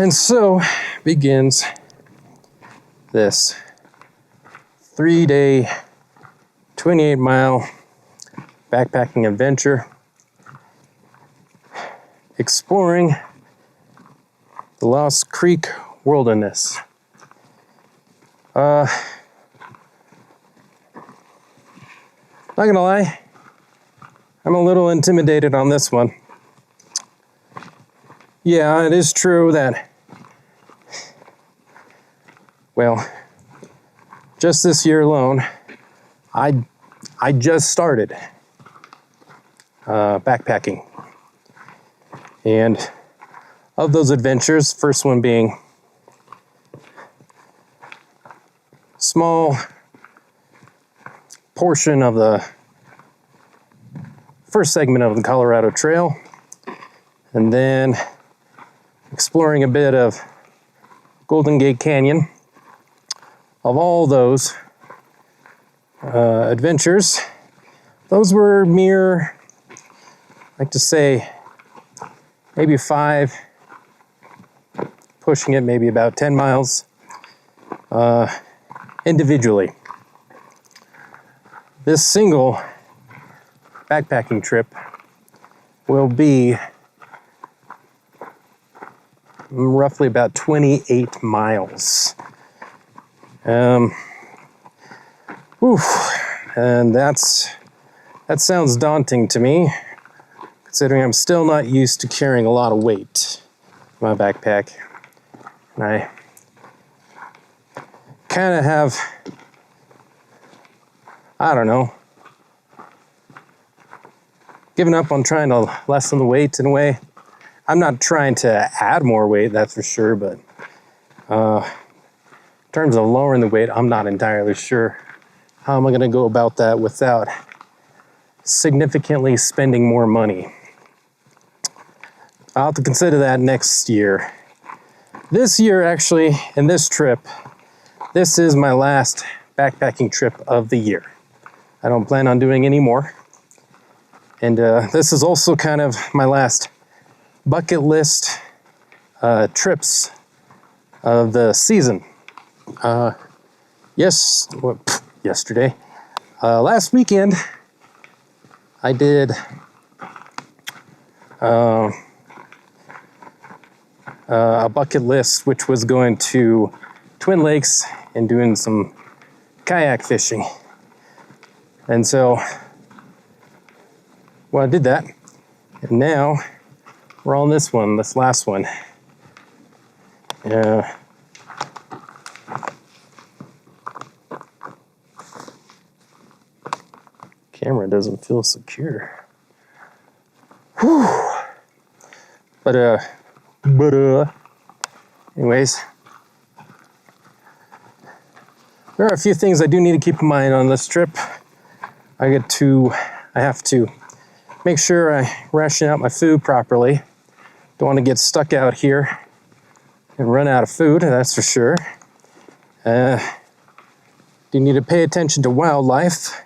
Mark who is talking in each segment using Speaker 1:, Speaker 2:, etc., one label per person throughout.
Speaker 1: And so begins this 3-day, 28-mile backpacking adventure, exploring the Lost Creek Wilderness. Not gonna lie, I'm a little intimidated on this one. Yeah, it is true that, well, just this year alone, I just started backpacking. And of those adventures, first one being small portion of the first segment of the Colorado Trail, and then exploring a bit of Golden Gate Canyon. Of all those adventures, those were mere, I like to say, maybe 5, pushing it maybe about 10 miles individually. This single backpacking trip will be roughly about 28 miles. And that sounds daunting to me, considering I'm still not used to carrying a lot of weight in my backpack. And I kind of have, I don't know, given up on trying to lessen the weight in a way. I'm not trying to add more weight, that's for sure, but in terms of lowering the weight, I'm not entirely sure how am I going to go about that without significantly spending more money. I'll have to consider that next year. This year, actually, in this trip, this is my last backpacking trip of the year. I don't plan on doing any more. And this is also kind of my last bucket list trips of the season. Yesterday, last weekend, I did a bucket list, which was going to Twin Lakes and doing some kayak fishing. And so, well, I did that, and now we're on this last one. Camera doesn't feel secure. Whew. But anyways, there are a few things I do need to keep in mind on this trip. I have to make sure I ration out my food properly. Don't want to get stuck out here and run out of food, that's for sure. Do need to pay attention to wildlife.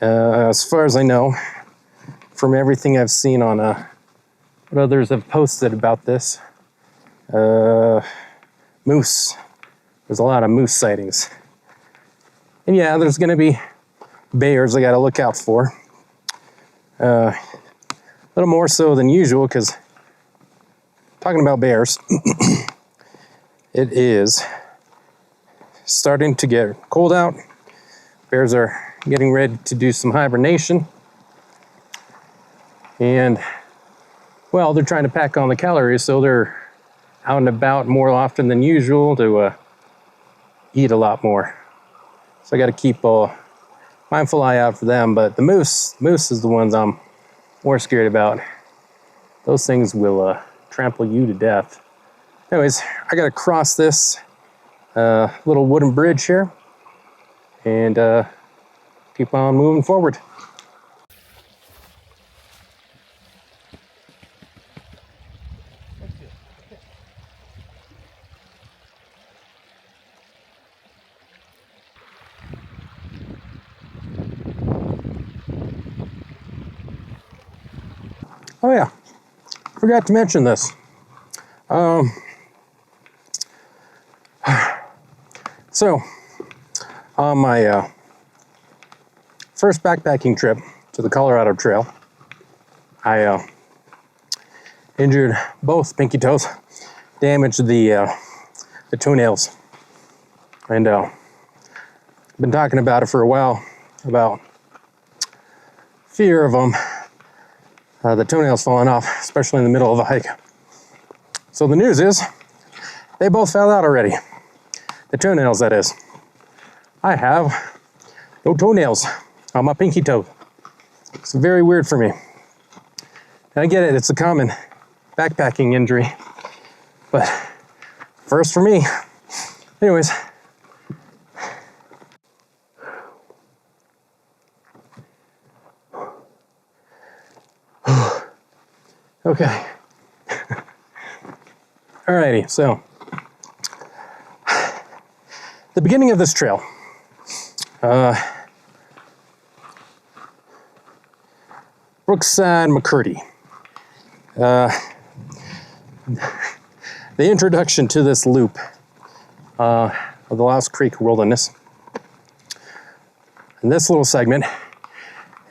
Speaker 1: As far as I know, from everything I've seen on what others have posted about this, moose. There's a lot of moose sightings. And yeah, there's going to be bears I got to look out for. A little more so than usual, because talking about bears, it is starting to get cold out. Bears are getting ready to do some hibernation. And, well, they're trying to pack on the calories, so they're out and about more often than usual to eat a lot more. So I got to keep a mindful eye out for them. But the moose is the ones I'm more scared about. Those things will trample you to death. Anyways, I got to cross this little wooden bridge here and keep on moving forward. Oh yeah, forgot to mention this. So, on my first backpacking trip to the Colorado Trail, I injured both pinky toes, damaged the toenails, and been talking about it for a while, about fear of them, the toenails falling off, especially in the middle of a hike. So the news is, they both fell out already. The toenails, that is. I have no toenails on my pinky toe. It's very weird for me. And I get it, it's a common backpacking injury, but first for me. Anyways. Okay. Alrighty, so the beginning of this trail. Brookside McCurdy. The introduction to this loop of the Lost Creek Wilderness. In this little segment,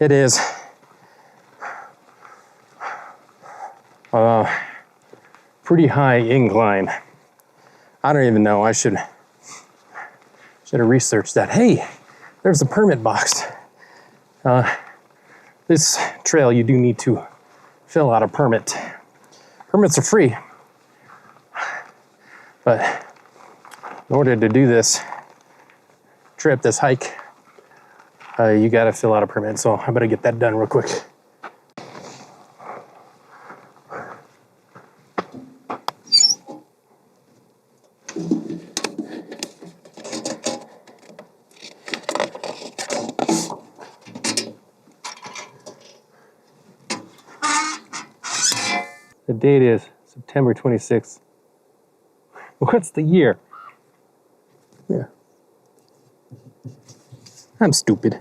Speaker 1: it is pretty high incline. I don't even know, I should have researched that. Hey, there's a permit box. This trail, you do need to fill out a permit. Permits are free, but in order to do this trip, this hike, you gotta fill out a permit. So I better get that done real quick. The date is September 26th. What's the year? Yeah. I'm stupid.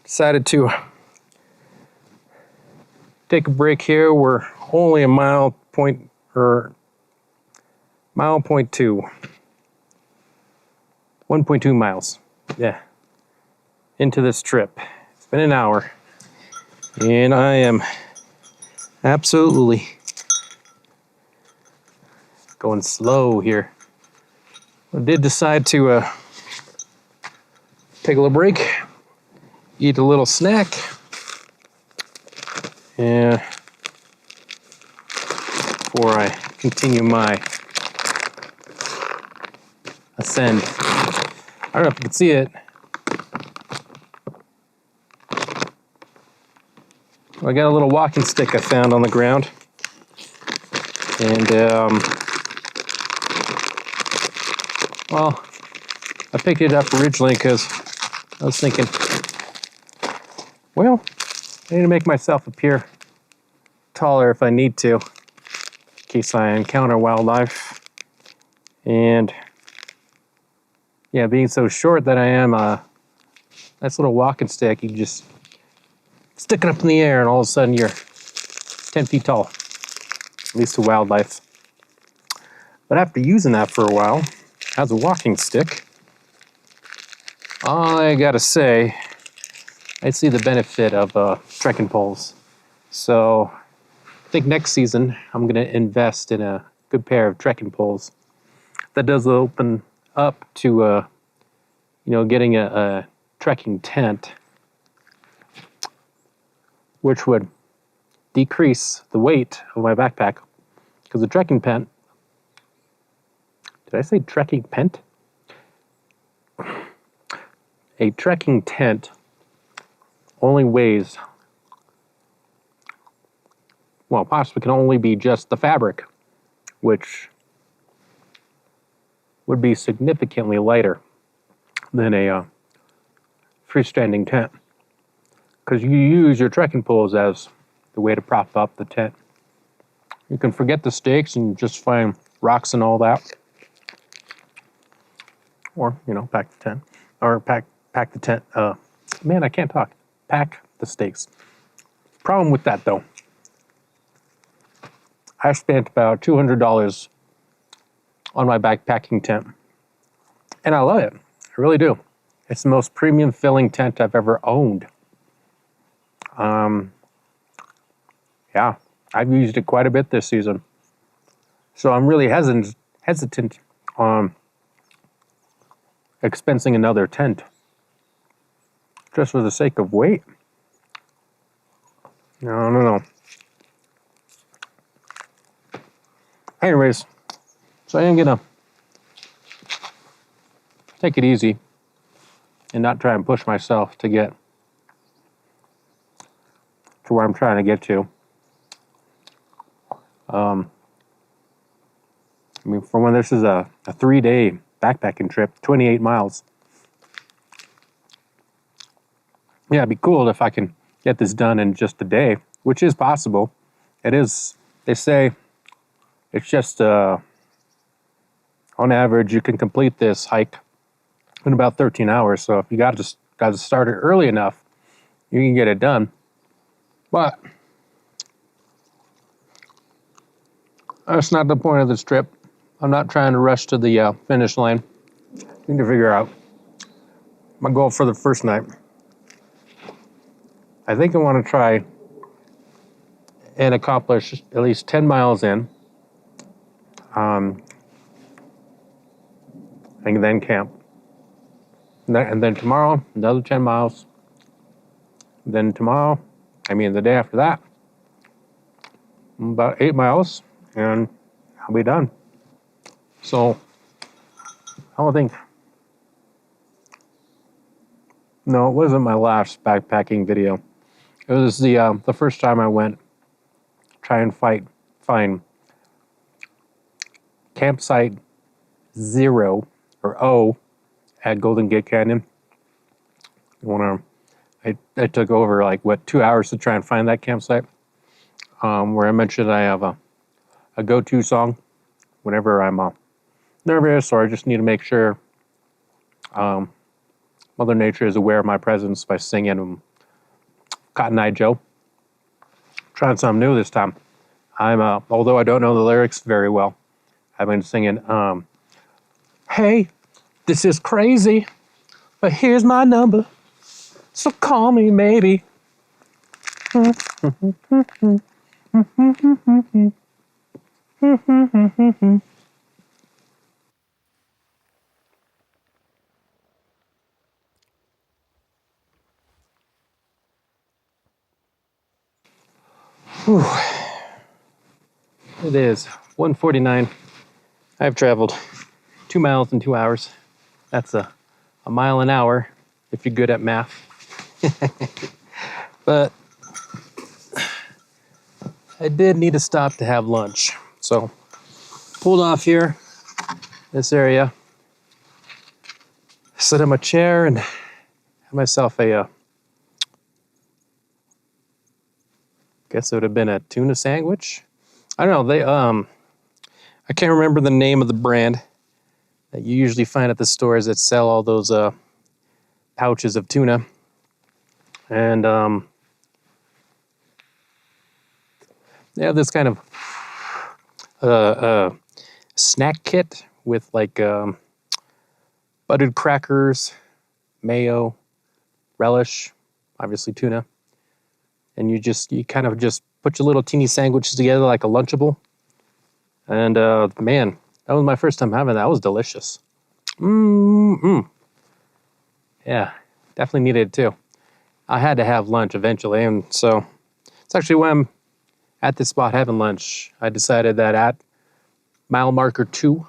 Speaker 1: Decided to take a break here. We're only a mile point 2. 1.2 miles. Yeah. Into this trip. It's been an hour. And I am absolutely going slow here. I did decide to take a little break, eat a little snack, and before I continue my ascend. I don't know if you can see it. I got a little walking stick I found on the ground. And, well, I picked it up originally because I was thinking, well, I need to make myself appear taller if I need to, in case I encounter wildlife. And yeah, being so short that I am, nice little walking stick, you just stick it up in the air and all of a sudden you're 10 feet tall, at least to wildlife. But after using that for a while, as a walking stick, I gotta say, I see the benefit of trekking poles. So I think next season I'm gonna invest in a good pair of trekking poles. That does open up to getting a trekking tent, which would decrease the weight of my backpack, because the trekking tent, did I say trekking tent? A trekking tent only weighs, well, possibly can only be just the fabric, which would be significantly lighter than a freestanding tent, because you use your trekking poles as the way to prop up the tent. You can forget the stakes and just find rocks and all that. or pack the tent, or pack the tent. Man, I can't talk. Pack the stakes. Problem with that though, I spent about $200 on my backpacking tent, and I love it. I really do. It's the most premium filling tent I've ever owned. Yeah, I've used it quite a bit this season, so I'm really hesitant on expensing another tent just for the sake of weight. No. Anyways, so I am gonna take it easy and not try and push myself to get to where I'm trying to get to. I mean, for when this is a 3-day backpacking trip, 28 miles. Yeah, it'd be cool if I can get this done in just a day, which is possible. It is, they say, it's just, on average, you can complete this hike in about 13 hours. So if you got to start it early enough, you can get it done. But that's not the point of this trip. I'm not trying to rush to the finish line. I need to figure out my goal for the first night. I think I want to try and accomplish at least 10 miles in, and then camp. And then tomorrow, another 10 miles. Then tomorrow, the day after that, about 8 miles, and I'll be done. So, I don't think... No, it wasn't my last backpacking video. It was the first time I went try and find campsite 0 or O at Golden Gate Canyon. I took over 2 hours to try and find that campsite. Where I mentioned I have a go-to song whenever I'm nervous or I just need to make sure Mother Nature is aware of my presence by singing Cotton Eye Joe. Trying something new this time. Although I don't know the lyrics very well, I've been singing, hey, this is crazy, but here's my number, so call me maybe. Whew. It is 1:49. I've traveled 2 miles in 2 hours. That's a mile an hour if you're good at math. But I did need to stop to have lunch. So pulled off here, this area, sit in my chair and had myself a guess it would have been a tuna sandwich. I don't know, I can't remember the name of the brand that you usually find at the stores that sell all those pouches of tuna. And they have this kind of snack kit with buttered crackers, mayo, relish, obviously tuna. And you kind of just put your little teeny sandwiches together like a Lunchable. And man, that was my first time having that. It was delicious. Yeah, definitely needed it too. I had to have lunch eventually, and so it's actually when I'm at this spot having lunch, I decided that at mile marker 2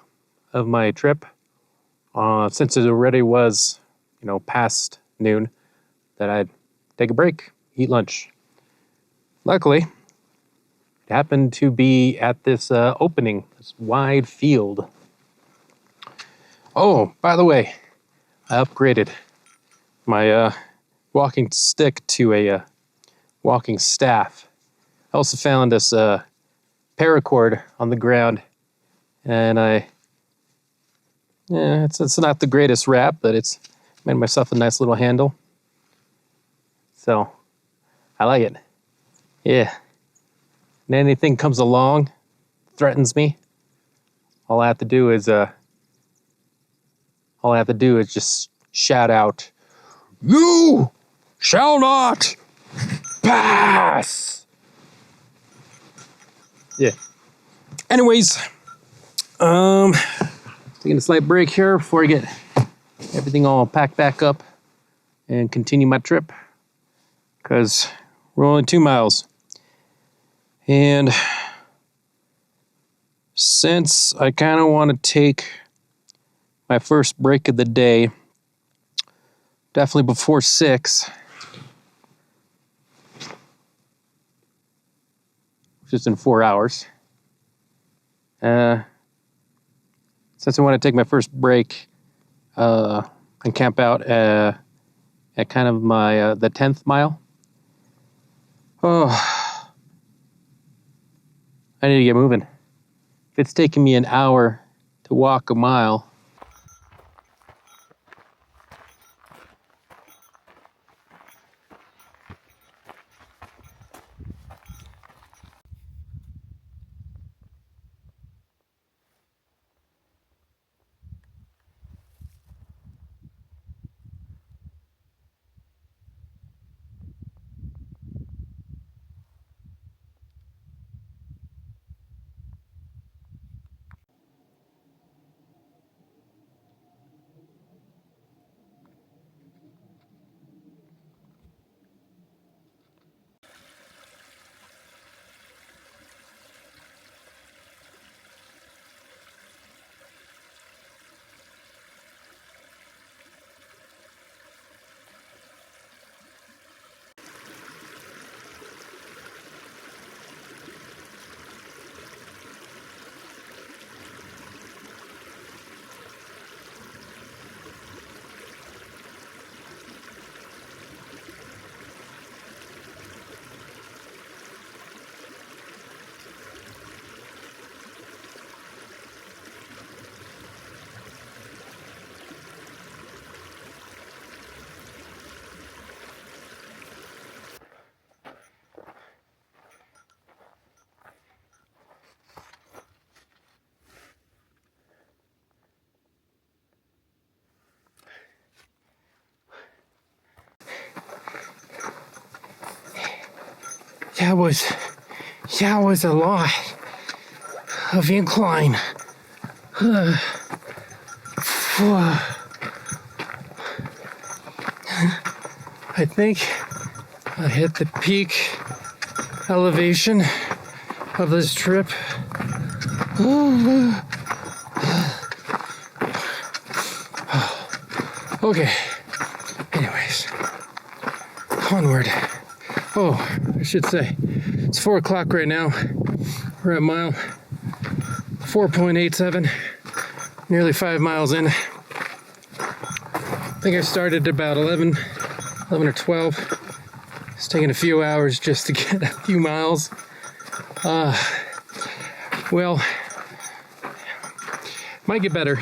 Speaker 1: of my trip, since it already was, past noon, that I'd take a break, eat lunch. Luckily, it happened to be at this opening, this wide field. Oh, by the way, I upgraded my walking stick to a walking staff. I also found this paracord on the ground, and I Yeah, it's not the greatest wrap, but it's made myself a nice little handle. So I like it. Yeah. And anything comes along, threatens me, all I have to do is just shout out, "You shall not pass!" Yeah. Anyways, taking a slight break here before I get everything all packed back up and continue my trip, because we're only 2 miles. And since I kind of want to take my first break of the day, definitely before 6, which is in 4 hours. Since I want to take my first break and camp out at kind of my the 10th mile. Oh, I need to get moving. If it's taking me an hour to walk a mile, that was a lot of incline. I think I hit the peak elevation of this trip. Okay. Anyways, onward. Oh, I should say, it's 4 o'clock right now. We're at mile 4.87, nearly 5 miles in. I think I started about 11 or 12. It's taking a few hours just to get a few miles. Well, might get better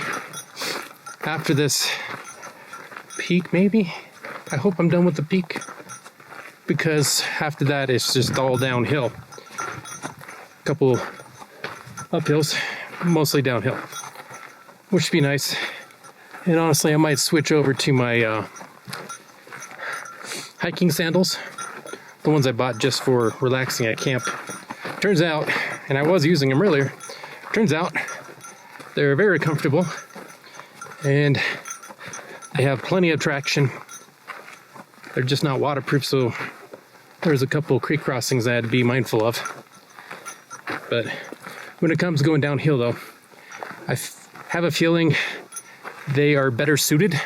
Speaker 1: after this peak, maybe. I hope I'm done with the peak, because after that it's just all downhill. A couple uphills, mostly downhill, which would be nice. And honestly, I might switch over to my hiking sandals, the ones I bought just for relaxing at camp. Turns out, and I was using them earlier, turns out they're very comfortable and they have plenty of traction. They're just not waterproof, so there's a couple creek crossings I had to be mindful of. But when it comes to going downhill, though, I have a feeling they are better suited.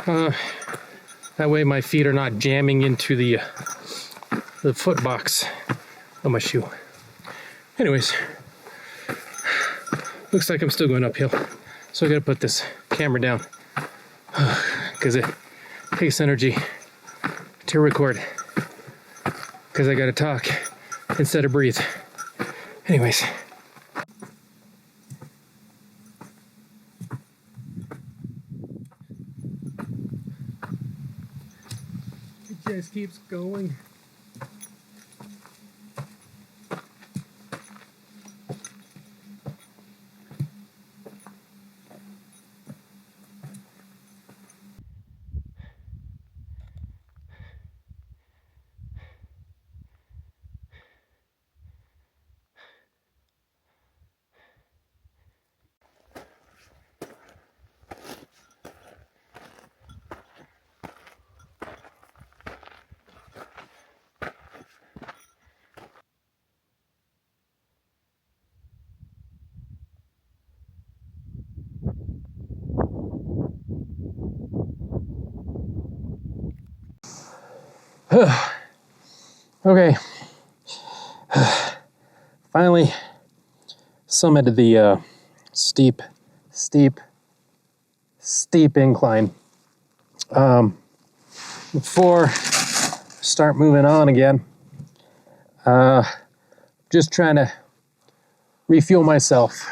Speaker 1: That way my feet are not jamming into the foot box of my shoe. Anyways, looks like I'm still going uphill. So I gotta put this camera down because it takes energy to record, because I gotta talk instead of breathe. Anyways. place keeps going. Okay, finally summited the steep incline. Before I start moving on again, just trying to refuel myself.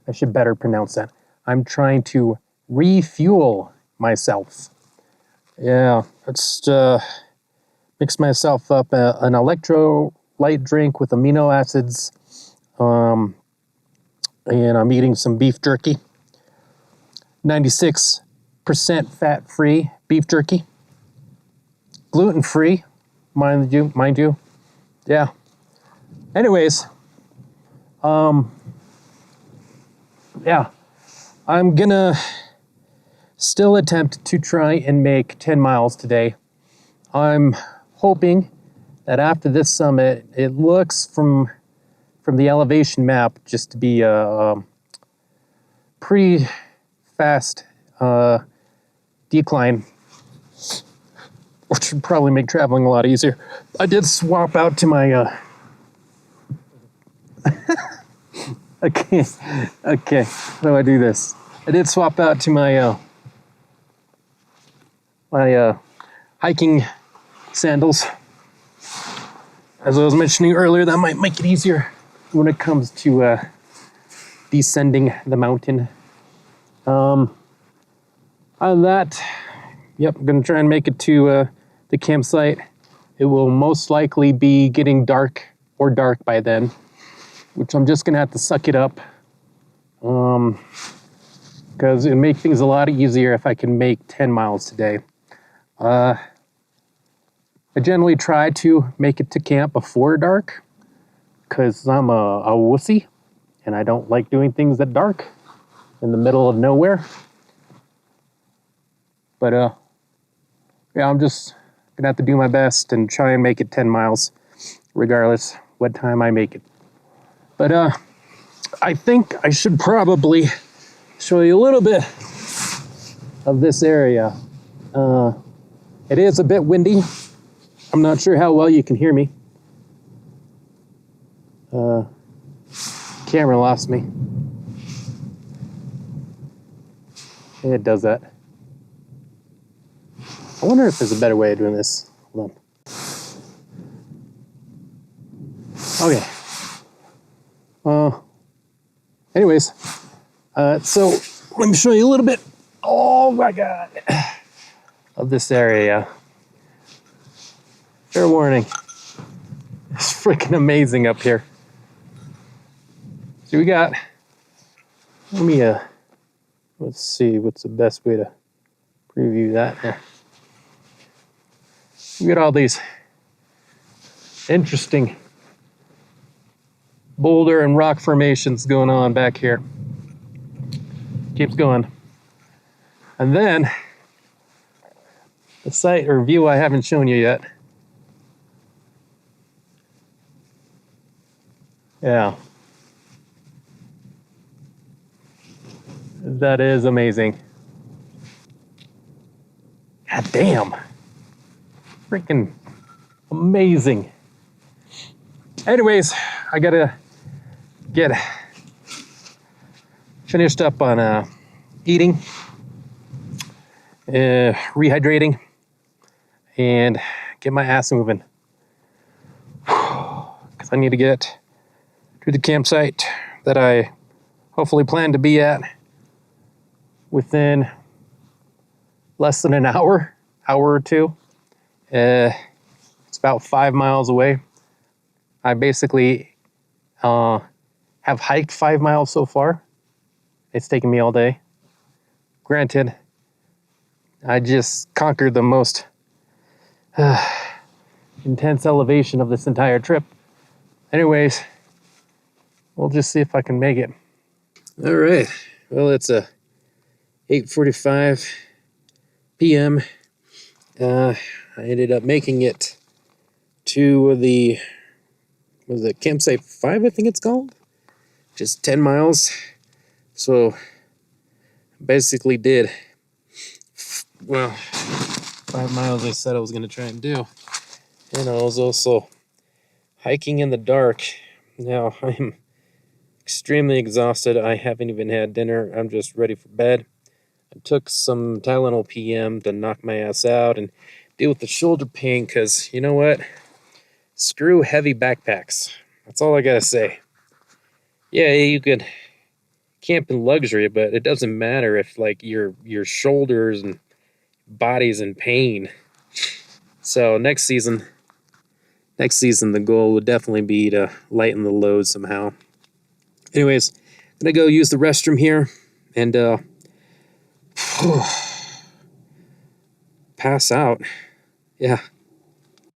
Speaker 1: I should better pronounce that. I'm trying to refuel myself. Yeah, let's mix myself up an electrolyte drink with amino acids, and I'm eating some beef jerky. 96% fat-free beef jerky. Gluten-free, mind you. Yeah. Anyways, yeah, I'm gonna still attempt to try and make 10 miles today. I'm hoping that after this summit, it looks from the elevation map just to be a pretty fast decline, which would probably make traveling a lot easier. I did swap out to my okay, how do I do this? I did swap out to my hiking sandals. As I was mentioning earlier, that might make it easier when it comes to descending the mountain. Other than that, yep, I'm gonna try and make it to the campsite. It will most likely be getting dark by then, which I'm just gonna have to suck it up, because it'd make things a lot easier if I can make 10 miles today. I generally try to make it to camp before dark, because I'm a wussy, and I don't like doing things at dark in the middle of nowhere. But yeah, I'm just gonna have to do my best and try and make it 10 miles, regardless what time I make it. But I think I should probably show you a little bit of this area. It is a bit windy. I'm not sure how well you can hear me. Camera lost me. It does that. I wonder if there's a better way of doing this. Hold on. Okay. Anyways, so let me show you a little bit. Oh my God, of this area. Fair warning, it's freaking amazing up here. So we got. Let me let's see what's the best way to preview that. Yeah. We got all these interesting boulder and rock formations going on back here. Keeps going. And then the site or view I haven't shown you yet. Yeah. That is amazing. God damn. Freaking amazing. Anyways, I gotta get finished up on eating, rehydrating, and get my ass moving. Because I need to get to the campsite that I hopefully plan to be at within less than an hour hour or two. It's about 5 miles away. I basically have hiked 5 miles so far. It's taken me all day. Granted, I just conquered the most intense elevation of this entire trip. Anyways, we'll just see if I can make it. All right. Well, it's 8:45 p.m. I ended up making it to the campsite 5, I think it's called. Just 10 miles. So basically did 5 miles I said I was going to try and do. And I was also hiking in the dark. Now I'm extremely exhausted. I haven't even had dinner. I'm just ready for bed. I took some Tylenol PM to knock my ass out and deal with the shoulder pain, because you know what? Screw heavy backpacks. That's all I gotta say. Yeah, you could camp in luxury, but it doesn't matter if like your shoulders and body's in pain. So next season the goal would definitely be to lighten the load somehow. Anyways, I'm gonna go use the restroom here and pass out. Yeah.